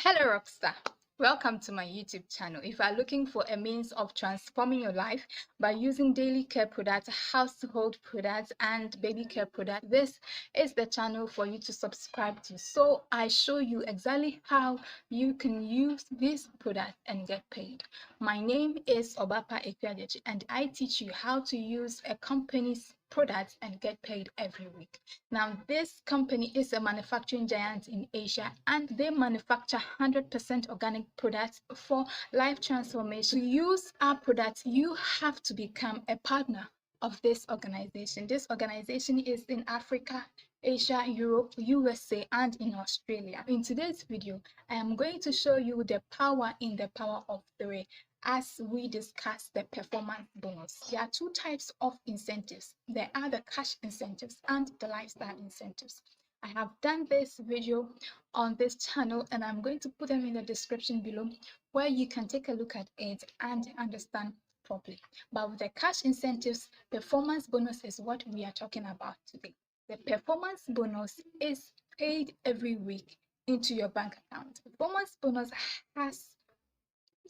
Hello, Rockstar. Welcome to my YouTube channel. If you are looking for a means of transforming your life by using daily care products, household products, and baby care products, this is the channel for you to subscribe to. So I show you exactly how you can use these products and get paid. My name is Obapa Efiadechi, and I teach you how to use a company's products and get paid every week. Now, this company is a manufacturing giant in Asia, and they manufacture 100% organic products for life transformation. To use our products, you have to become a partner of this organization. This organization is in Africa, Asia, Europe, USA, and in Australia. In today's video, I am going to show you the power in the power of three as we discuss the performance bonus. There are two types of incentives. There are the cash incentives and the lifestyle incentives. I have done this video on this channel and I'm going to put them in the description below where you can take a look at it and understand properly. But with the cash incentives, performance bonus is what we are talking about today. The performance bonus is paid every week into your bank account. Performance bonus has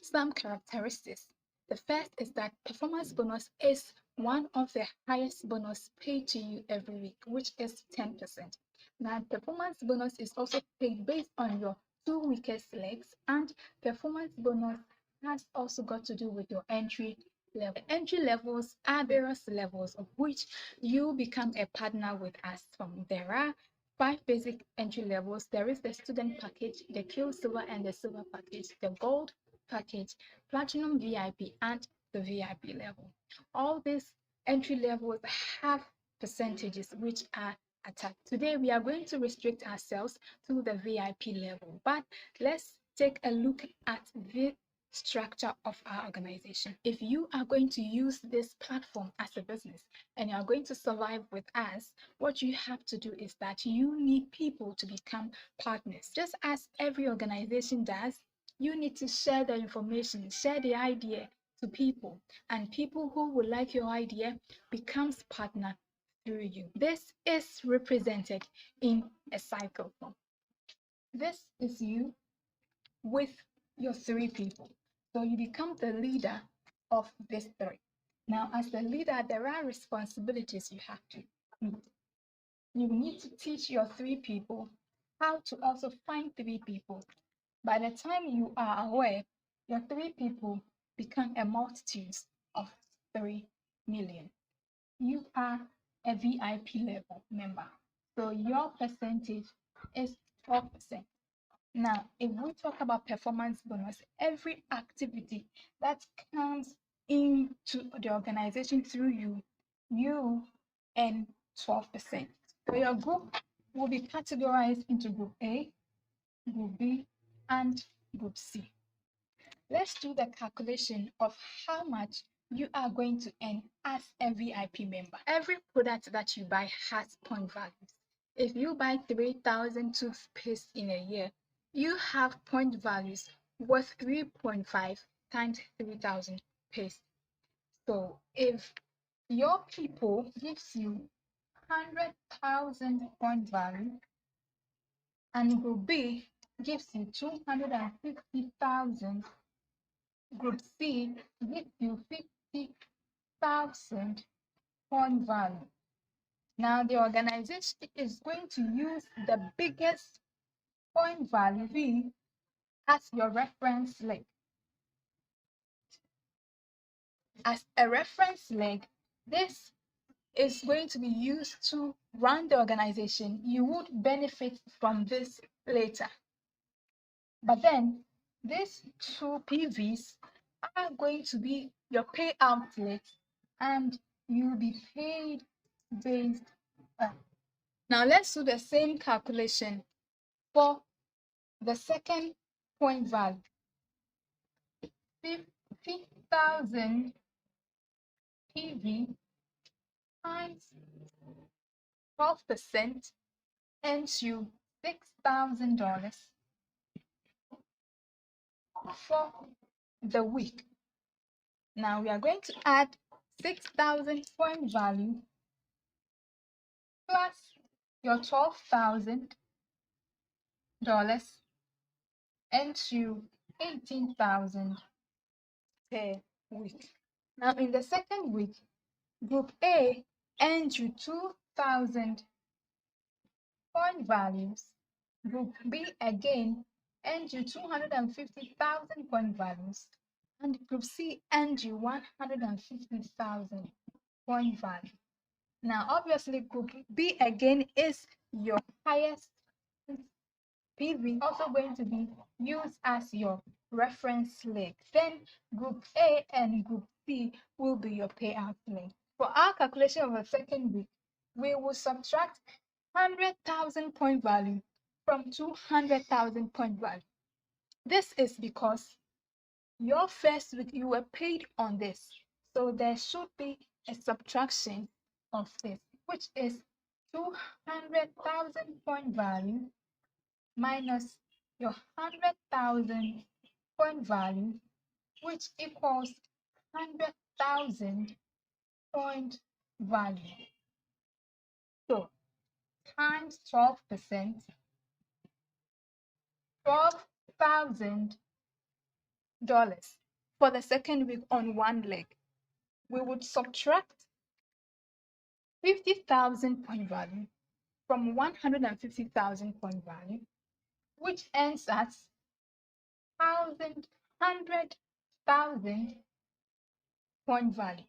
some characteristics. The first is that performance bonus is one of the highest bonus paid to you every week, which is 10%. Now, performance bonus is also paid based on your two weakest legs, and performance bonus has also got to do with your entry level. The entry levels are various levels of which you become a partner with us from. There are 5 basic entry levels. There is the student package, the Q Silver and the Silver package, the Gold package, Platinum VIP, and the VIP level. All these entry levels have percentages which are attached. Today we are going to restrict ourselves to the VIP level, but let's take a look at the structure of our organization. If you are going to use this platform as a business and you are going to survive with us, what you have to do is that you need people to become partners. Just as every organization does, you need to share the information, share the idea to people, and people who would like your idea becomes partner through you. This is represented in a cycle form. This is you with your 3 people. So you become the leader of these 3. Now, as the leader, there are responsibilities you have to meet. You need to teach your 3 people how to also find 3 people. By the time you are aware, your 3 people become a multitude of 3 million. You are a VIP level member, so your percentage is 12%. Now, if we talk about performance bonus, every activity that comes into the organization through you, you earn 12%. So your group will be categorized into Group A, Group B, and Group C. Let's do the calculation of how much you are going to earn as a VIP member. Every product that you buy has point values. If you buy 3,000 toothpaste in a year, you have point values worth 3.5 times 3,000 paste. So if your people gives you 100,000 point value and Group B gives you 250,000, Group C gives you 50,000 point value. Now the organization is going to use the biggest point value V as your reference leg. As a reference leg, this is going to be used to run the organization. You would benefit from this later. But then these 2 PVs are going to be your pay outlet and you'll be paid based on. Now let's do the same calculation for the second point value. 50,000 PV times 12% earns you $6,000 for the week. Now we are going to add 6,000 point value plus your $12,000 earns you 18,000 per week. Now, in the second week, Group A earns you 2,000 point values. Group B again earns you 250,000 point values. And Group C earns you 150,000 point value. Now, obviously, Group B again is your highest PV, also going to be used as your reference leg. Then Group A and Group C will be your payout leg. For our calculation of the second week, we will subtract 100,000 point value from 200,000 point value. This is because your first week you were paid on this. So there should be a subtraction of this, which is 200,000 point value minus your 100,000 point value, which equals 100,000 point value. So times 12%, $12,000 for the second week on one leg. We would subtract 50,000 point value from 150,000 point value, which ends at 100,000 point value.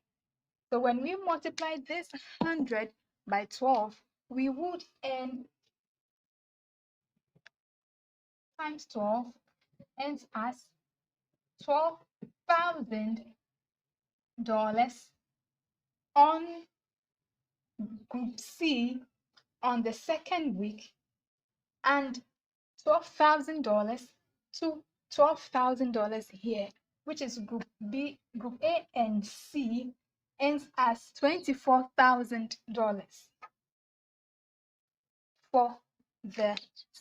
So when we multiply this 100 by 12, we would earn times 12 ends as $12,000 on Group C on the second week, and $12,000 to $12,000 here, which is Group B, Group A and C ends as $24,000 for the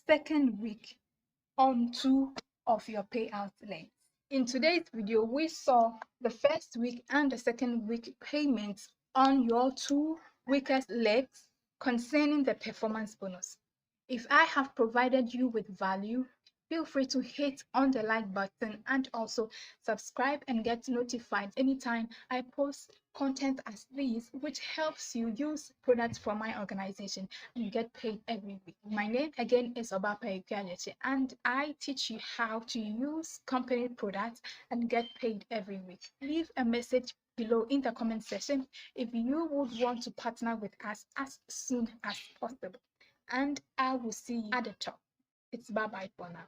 second week on two of your payout lengths. In today's video, we saw the first week and the second week payments on your two weakest legs concerning the performance bonus. If I have provided you with value, feel free to hit on the like button and also subscribe and get notified anytime I post content as these, which helps you use products from my organization and get paid every week. My name again is Obapa Ikuayeche, and I teach you how to use company products and get paid every week. Leave a message below in the comment section if you would want to partner with us as soon as possible. And I will see you at the top. It's bye bye for now.